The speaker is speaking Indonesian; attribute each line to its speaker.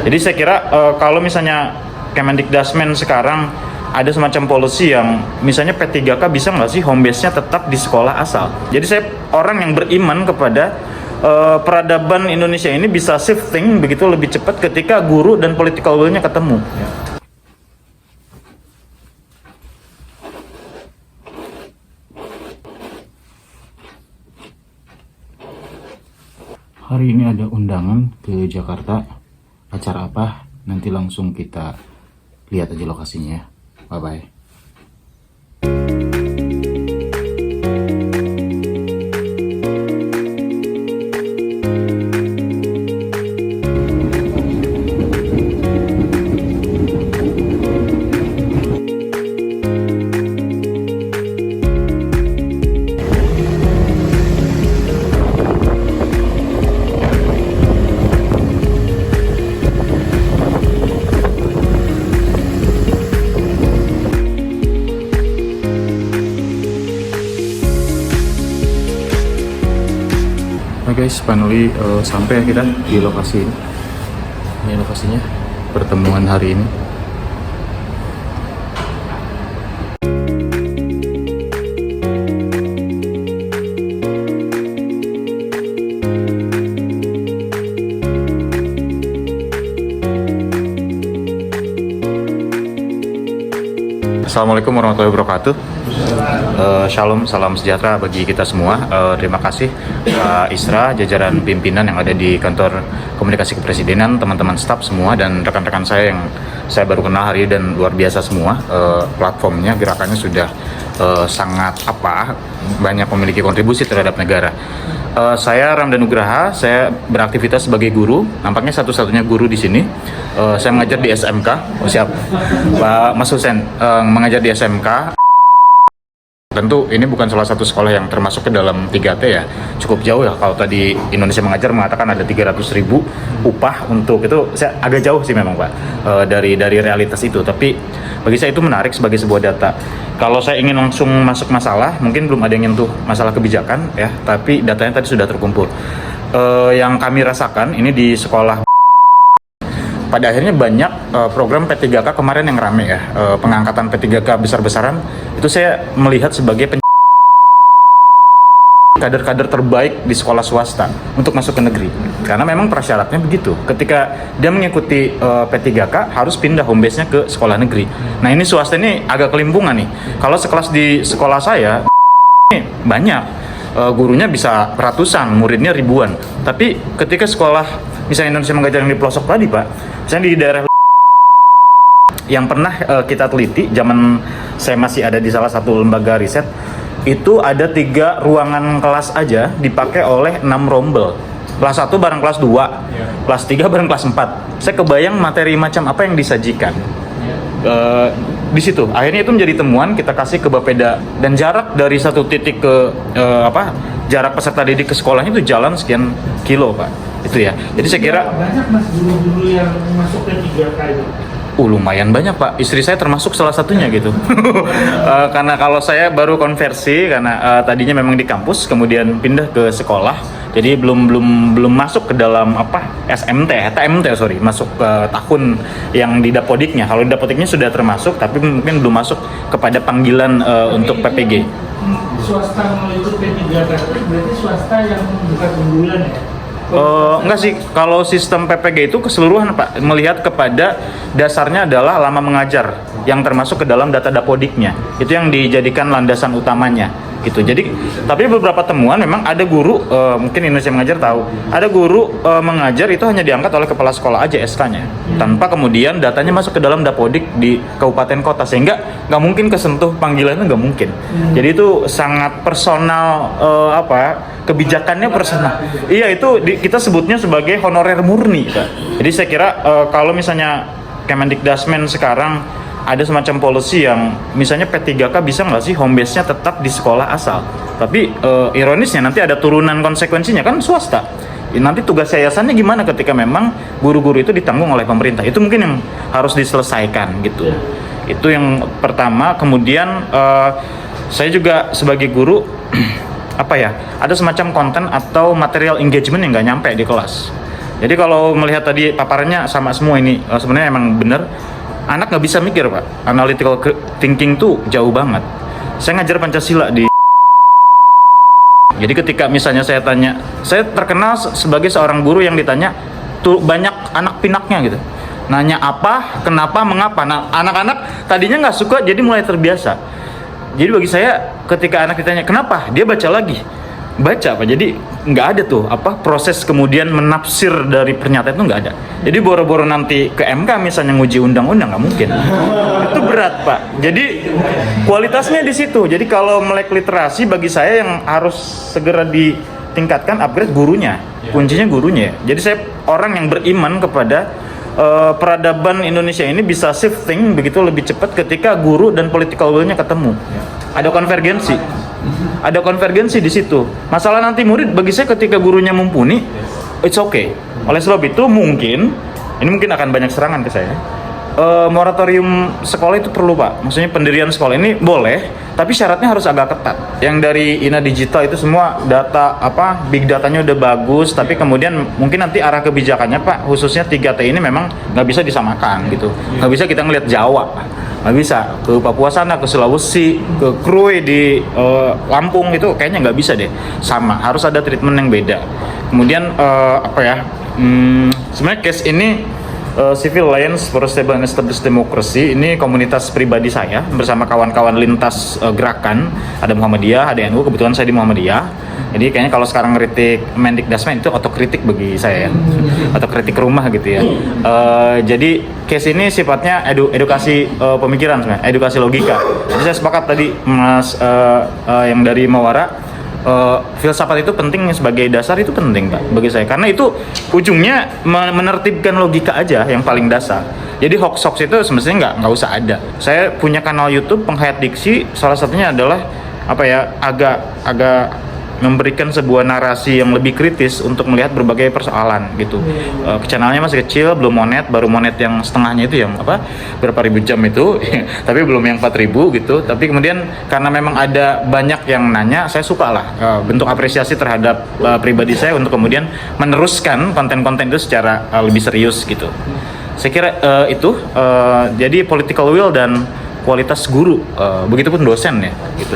Speaker 1: Jadi saya kira kalau misalnya Kemendikdasmen sekarang ada semacam policy yang misalnya P3K bisa nggak sih home base-nya tetap di sekolah asal. Jadi saya orang yang beriman kepada peradaban Indonesia ini bisa shifting begitu lebih cepat ketika guru dan political will-nya ketemu. Hari ini ada undangan ke Jakarta. Acara apa? Nanti langsung kita lihat aja lokasinya. Bye-bye. Guys, finally sampai kita di lokasi ini. Ini lokasinya pertemuan hari ini. Assalamualaikum warahmatullahi wabarakatuh. Shalom, salam sejahtera bagi kita semua. Terima kasih Pak Isra, jajaran pimpinan yang ada di kantor komunikasi kepresidenan, teman-teman staf semua, dan rekan-rekan saya yang saya baru kenal hari ini dan luar biasa semua. Platformnya, gerakannya sudah sangat banyak memiliki kontribusi terhadap negara. Saya Ramdan Nugraha, saya beraktivitas sebagai guru, nampaknya satu-satunya guru di sini. Saya mengajar di SMK. Oh, siap, Pak Mas Husen, mengajar di SMK. Tentu ini bukan salah satu sekolah yang termasuk ke dalam 3T ya, cukup jauh ya. Kalau tadi Indonesia Mengajar mengatakan ada 300.000 upah untuk itu, saya agak jauh sih memang Pak dari realitas itu. Tapi bagi saya itu menarik sebagai sebuah data. Kalau saya ingin langsung masuk masalah, mungkin belum ada yang nyentuh masalah kebijakan ya, tapi datanya tadi sudah terkumpul. Yang kami rasakan ini di sekolah, pada akhirnya banyak program P3K kemarin yang rame ya, pengangkatan P3K besar-besaran, itu saya melihat sebagai kader-kader terbaik di sekolah swasta untuk masuk ke negeri. Karena memang prasyaratnya begitu. Ketika dia mengikuti P3K, harus pindah home base-nya ke sekolah negeri. Nah ini swasta ini agak kelimpungan nih. Kalau sekelas di sekolah saya, banyak. Gurunya bisa ratusan, muridnya ribuan. Tapi ketika sekolah, misalnya Indonesia Mengajar yang di pelosok tadi Pak, misalnya di daerah yang pernah kita teliti, zaman saya masih ada di salah satu lembaga riset, itu ada 3 ruangan kelas aja dipakai oleh 6 rombel. Kelas 1 bareng kelas 2, kelas 3 bareng kelas 4. Saya kebayang materi macam apa yang disajikan. Di situ akhirnya itu menjadi temuan, kita kasih ke Bapeda, dan jarak dari satu titik ke jarak peserta didik ke sekolahnya itu jalan sekian kilo Pak, itu ya. Jadi saya kira
Speaker 2: banyak Mas guru-guru yang masuk ke 3K itu.
Speaker 1: Lumayan banyak Pak, istri saya termasuk salah satunya gitu. Karena kalau saya baru konversi, karena tadinya memang di kampus, kemudian pindah ke sekolah, jadi belum masuk ke dalam masuk ke tahun yang di Dapodiknya. Kalau di Dapodiknya sudah termasuk, tapi mungkin belum masuk kepada panggilan untuk PPG.
Speaker 2: Swasta mau ikut P3K itu berarti swasta yang bukan unggulan ya?
Speaker 1: Enggak sih, kalau sistem PPG itu keseluruhan Pak, melihat kepada dasarnya adalah lama mengajar yang termasuk ke dalam data Dapodiknya. Itu yang dijadikan landasan utamanya gitu. Jadi, tapi beberapa temuan memang ada guru, mungkin Indonesia Mengajar tahu, ada guru mengajar itu hanya diangkat oleh kepala sekolah aja SK-nya, tanpa kemudian datanya masuk ke dalam Dapodik di kabupaten kota, sehingga nggak mungkin kesentuh panggilannya, nggak mungkin. Jadi itu sangat personal, kebijakannya personal. Iya, itu kita sebutnya sebagai honorer murni Pak. Jadi saya kira kalau misalnya Kemendikdasmen sekarang ada semacam policy yang misalnya P3K bisa nggak sih home base-nya tetap di sekolah asal. Tapi ironisnya nanti ada turunan konsekuensinya kan swasta. Nanti tugas yayasannya gimana ketika memang guru-guru itu ditanggung oleh pemerintah. Itu mungkin yang harus diselesaikan gitu. Itu yang pertama. Kemudian saya juga sebagai guru ada semacam konten atau material engagement yang nggak nyampe di kelas. Jadi kalau melihat tadi paparannya sama semua ini, sebenarnya emang bener, anak nggak bisa mikir Pak. Analytical thinking tuh jauh banget. Saya ngajar Pancasila di. Jadi ketika misalnya saya tanya, saya terkenal sebagai seorang guru yang ditanya tuh banyak anak pinaknya gitu. Nanya apa, kenapa, mengapa. Nah, anak-anak tadinya nggak suka, jadi mulai terbiasa. Jadi bagi saya ketika anak ditanya kenapa, dia baca lagi. Baca apa? Jadi nggak ada tuh proses kemudian menafsir dari pernyataan itu nggak ada. Jadi boro-boro nanti ke MK misalnya nguji undang-undang nggak mungkin. Itu berat Pak. Jadi kualitasnya di situ. Jadi kalau melek literasi bagi saya yang harus segera ditingkatkan upgrade gurunya. Kuncinya gurunya. Jadi saya orang yang beriman kepada peradaban Indonesia ini bisa shifting begitu lebih cepat ketika guru dan political will-nya ketemu. Ada konvergensi. Ada konvergensi di situ. Masalah nanti murid bagi saya ketika gurunya mumpuni, it's okay. Oleh sebab itu mungkin akan banyak serangan ke saya. Moratorium sekolah itu perlu Pak. Maksudnya pendirian sekolah ini boleh, tapi syaratnya harus agak ketat. Yang dari Ina Digital itu semua data big datanya udah bagus, tapi kemudian mungkin nanti arah kebijakannya Pak, khususnya 3T ini memang nggak bisa disamakan gitu. Nggak bisa kita ngelihat Jawa, nggak bisa ke Papua sana, ke Sulawesi, ke Krui di Lampung itu kayaknya nggak bisa deh. Sama, harus ada treatment yang beda. Kemudian sebenarnya case ini Civil Alliance for Stable and Established Democracy ini komunitas pribadi saya bersama kawan-kawan lintas gerakan, ada Muhammadiyah, ada NU, kebetulan saya di Muhammadiyah. Jadi kayaknya kalau sekarang ngeritik Mendikdasmen itu otokritik bagi saya ya, otokritik rumah gitu ya. Jadi case ini sifatnya edukasi pemikiran sebenarnya, edukasi logika. Jadi saya sepakat tadi Mas yang dari Mawara. Filsafat itu penting sebagai dasar, itu penting Pak bagi saya karena itu ujungnya menertibkan logika aja yang paling dasar. Jadi hoax itu semestinya nggak usah ada. Saya punya kanal YouTube Penghayat Diksi, salah satunya adalah agak memberikan sebuah narasi yang lebih kritis untuk melihat berbagai persoalan gitu. Channelnya masih kecil, belum monet, baru monet yang setengahnya itu yang berapa ribu jam itu tapi belum yang 4.000 gitu. Tapi kemudian karena memang ada banyak yang nanya, saya suka lah bentuk apresiasi terhadap pribadi saya untuk kemudian meneruskan konten-konten itu secara lebih serius gitu. Saya kira itu jadi political will dan kualitas guru, begitupun dosen ya gitu.